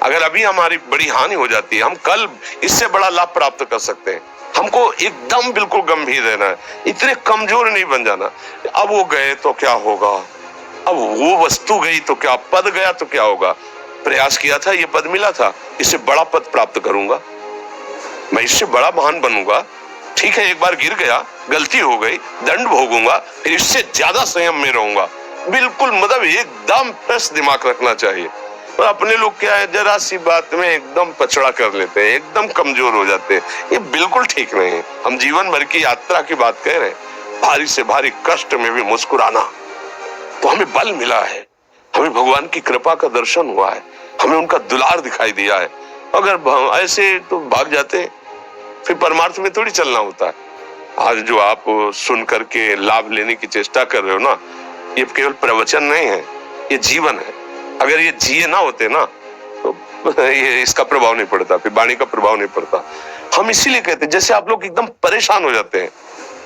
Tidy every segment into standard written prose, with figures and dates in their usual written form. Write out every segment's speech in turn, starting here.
अगर अभी हमारी बड़ी हानि हो जाती है, हम कल इससे बड़ा लाभ प्राप्त कर सकते हैं। हमको एकदम बिल्कुल गंभीर रहना है, इतने कमजोर नहीं बन जाना। अब वो गए तो क्या होगा, अब वो वस्तु गई तो क्या, पद गया तो क्या होगा, प्रयास किया था, ये पद मिला था, इससे बड़ा पद प्राप्त करूंगा, मैं इससे बड़ा महान बनूंगा। ठीक है, एक बार गिर गया, गलती हो गई, दंड भोगूंगा, फिर इससे ज्यादा संयम में रहूंगा। बिल्कुल मतलब एकदम फ्रेश दिमाग रखना चाहिए। और अपने लोग क्या है, जरा सी बात में एकदम पछड़ा कर लेते हैं, एकदम कमजोर हो जाते हैं। ये बिल्कुल ठीक नहीं है। हम जीवन भर की यात्रा की बात कह रहे हैं, भारी से भारी कष्ट में भी मुस्कुराना, तो हमें बल मिला है, हमें भगवान की कृपा का दर्शन हुआ है, हमें उनका दुलार दिखाई दिया है। अगर ऐसे तो भाग जाते, फिर परमार्थ में थोड़ी चलना होता है। आज जो आप सुन करके लाभ लेने की चेष्टा कर रहे हो ना, ये केवल प्रवचन नहीं है, ये जीवन है। अगर ये जिए ना होते ना तो ये इसका प्रभाव नहीं पड़ता, फिर वाणी का प्रभाव नहीं पड़ता। हम इसीलिए कहते हैं, जैसे आप लोग एकदम परेशान हो जाते हैं,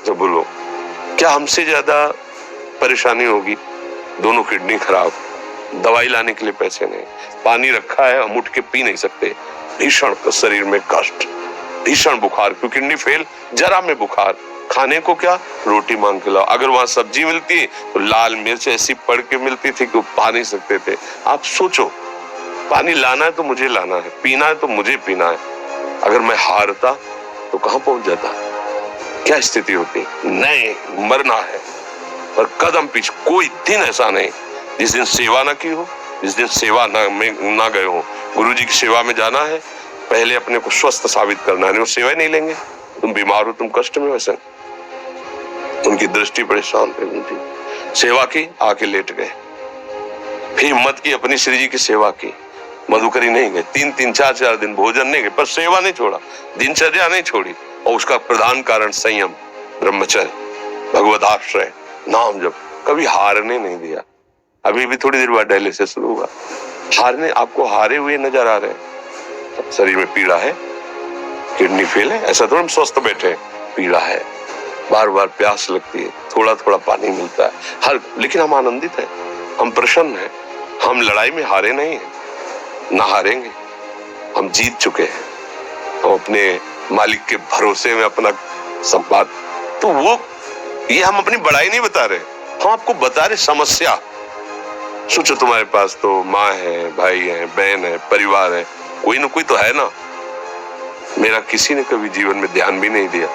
तो बोलो क्या हमसे ज्यादा परेशानी होगी? दोनों किडनी खराब, दवाई लाने के लिए पैसे नहीं, पानी रखा है हम उठ के पी नहीं सकते, भीषण शरीर में कष्ट, भीषण बुखार, क्योंकि किडनी फेल, जरा में बुखार, खाने को क्या, रोटी मांग के लाओ। अगर वहां सब्जी मिलती तो लाल मिर्च ऐसी पड़ के मिलती थी कि पा नहीं सकते थे। आप सोचो, पानी लाना है तो मुझे लाना है, पीना है तो मुझे पीना है। अगर मैं हारता तो कहां पहुंच जाता, क्या स्थिति होती? नहीं, मरना है और कदम पीछे। कोई दिन ऐसा नहीं जिस दिन सेवा ना की हो, जिस दिन सेवा ना गए हो। गुरु जी की सेवा में जाना है, पहले अपने को स्वस्थ साबित करना है, नहीं वो सेवा ही नहीं लेंगे। तुम बीमार हो, तुम कष्ट में, वैसे उनकी दृष्टि बड़ी शांत है, उनकी सेवा की, आके लेट गए। फिर हिम्मत की, अपनी श्री जी की सेवा की, मधुकरी नहीं गए, 3-3 4-4 दिन भोजन नहीं गए, पर सेवा नहीं छोड़ा, दिनचर्या नहीं छोड़ी। और उसका प्रधान कारण संयम, ब्रह्मचर्य, भगवत आश्रय, नाम जप, कभी हारने नहीं दिया। अभी भी थोड़ी देर बाद डायलिसिस शुरू हुआ, हारने, आपको हारे हुए नजर आ रहे हैं। शरीर में पीड़ा है, किडनी फेल है, ऐसा थोड़ा हम स्वस्थ बैठे, पीड़ा है, बार बार प्यास लगती है, थोड़ा थोड़ा पानी मिलता है, हर, लेकिन हम आनंदित हैं, हम प्रसन्न हैं, हम लड़ाई में हारे नहीं हैं, ना हारेंगे, हम जीत चुके हैं, हम अपने मालिक के भरोसे में अपना संपाद। तो वो, ये हम अपनी बड़ाई नहीं बता रहे, हम आपको बता रहे समस्या। सोचो तुम्हारे पास तो माँ है, भाई है, बहन है, परिवार है, कोई ना कोई तो है ना। मेरा किसी ने कभी जीवन में ध्यान भी नहीं दिया,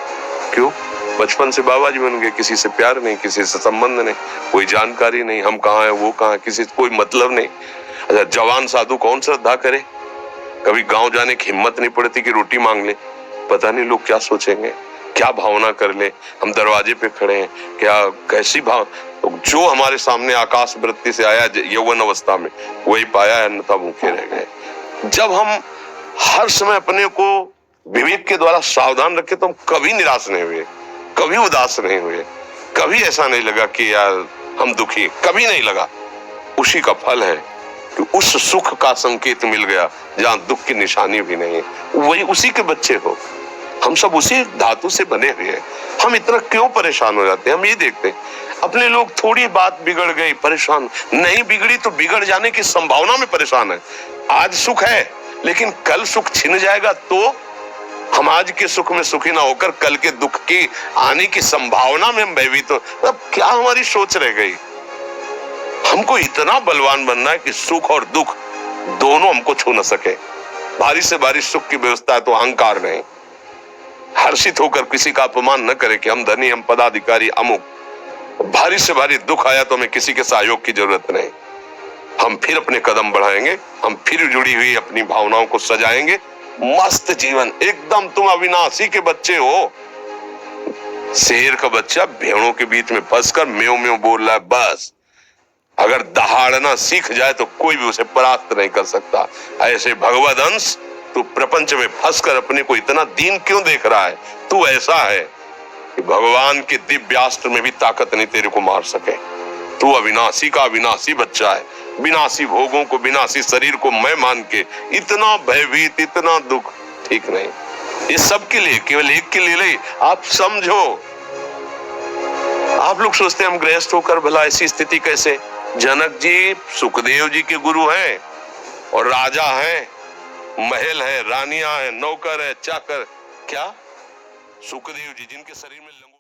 क्यों? बचपन से बाबा जी बन गए, किसी से प्यार नहीं, किसी से संबंध नहीं, कोई जानकारी नहीं, हम कहाँ हैं, वो कहाँ है, किसी से कोई मतलब नहीं। अच्छा, जवान साधु कौन श्रद्धा करे? कभी गांव जाने की हिम्मत नहीं पड़ती कि रोटी मांग ले, पता नहीं लोग क्या सोचेंगे, क्या भावना कर ले। हम दरवाजे पे खड़े हैं, क्या कैसी भाव, तो जो हमारे सामने आकाश वृत्ति से आया यौवन अवस्था में, वही पाया है, अन्यथा भूखे रह गए। जब हम हर समय अपने को विवेक के द्वारा सावधान रखे तो हम कभी निराश नहीं हुए, कभी उदास नहीं हुए, कभी ऐसा नहीं लगा कि यार हम दुखी, कभी नहीं लगा। उसी का फल है कि उस सुख का संकेत मिल गया जहां दुख की निशानी भी नहीं है, वही उसी के बच्चे हो। हम सब उसी धातु से बने हुए हैं। हम इतना क्यों परेशान हो जाते हैं? हम ये देखते हैं अपने लोग, थोड़ी बात बिगड़ गई परेशान, नहीं बिगड़ी तो बिगड़ जाने की संभावना में परेशान है। आज सुख है लेकिन कल सुख छिन जाएगा, तो हम आज के सुख में सुखी ना होकर कल के दुख की आने की संभावना में हम भयभीत हो। अब क्या हमारी सोच रह गई? हमको इतना बलवान बनना है कि सुख और दुख दोनों हमको छू न सके। भारी से भारी सुख की व्यवस्था है तो अहंकार नहीं, हर्षित होकर किसी का अपमान न करे कि हम धनी, हम पदाधिकारी, अमुक। भारी से भारी दुख आया तो हमें किसी के सहयोग की जरूरत नहीं, हम फिर अपने कदम बढ़ाएंगे, हम फिर जुड़ी हुई अपनी भावनाओं को सजाएंगे। मस्त जीवन, एकदम तुम अविनाशी के बच्चे हो। शेर का बच्चा भेड़ों के बीच में फंसकर म्यों म्यों बोल रहा है, बस अगर दहाड़ना सीख जाए तो कोई भी उसे परास्त नहीं कर सकता। ऐसे भगवद अंश, तू प्रपंच में फंसकर अपने को इतना दीन क्यों देख रहा है? तू ऐसा है कि भगवान के दिव्यास्त्र में भी ताकत नहीं तेरे को मार सके। तू अविनाशी का अविनाशी बच्चा है, विनाशी भोगों को, विनाशी शरीर को मैं मान के इतना भयभीत, इतना दुख ठीक नहीं। ये सब के लिए, केवल एक के लिए नहीं। आप समझो, आप लोग सोचते हैं हम गृहस्थ होकर भला ऐसी स्थिति कैसे? जनक जी सुखदेव जी के गुरु हैं और राजा हैं, महल है, रानियां हैं, नौकर है, चाकर, क्या सुखदेव जी जिनके शरीर में